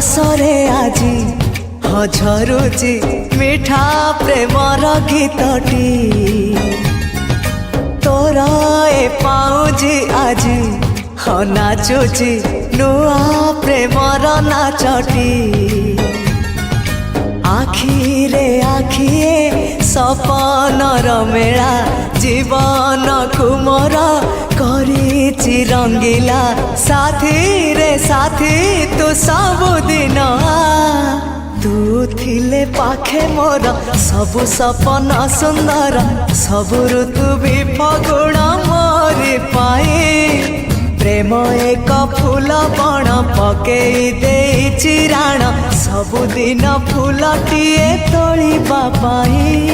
हसरे आजी झरुची मिठा प्रेमर गीतटी तोर ए पाउजी आजी नाचुची नुआ प्रेमर नाचटी आखिरे आखिए सपनर मेला जीवन कुमर करिछि रंगीला साथी रे साथी तू सबुदिन तू थिले पाखे मोर सबु सपन सुंदर सबु ऋतु भी फगुण मोरी पाई प्रेम एक फूल बण पकेई देइछि राण सबुदिन फूलटिए तोलिबा पाई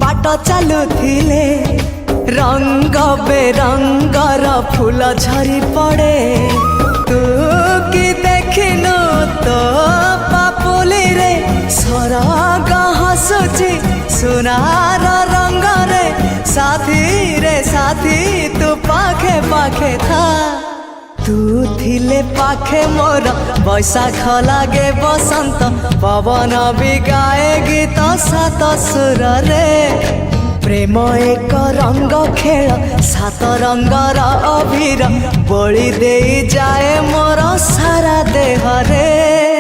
बाट चलुथिले रंग बेरंगर फूल झरी पड़े तू कि देखिनु तो पापुली रे सरग हसुची सुनार रंग रे साथी तू पाखे पाखे था तू थिले पाखे मोर बैशाख लागे बसंत पवन भी गाए गीत सात सुर रे प्रेम एक रंग खेल सात रंगर अभिर बोली दे जाए मोर सारा देह रे।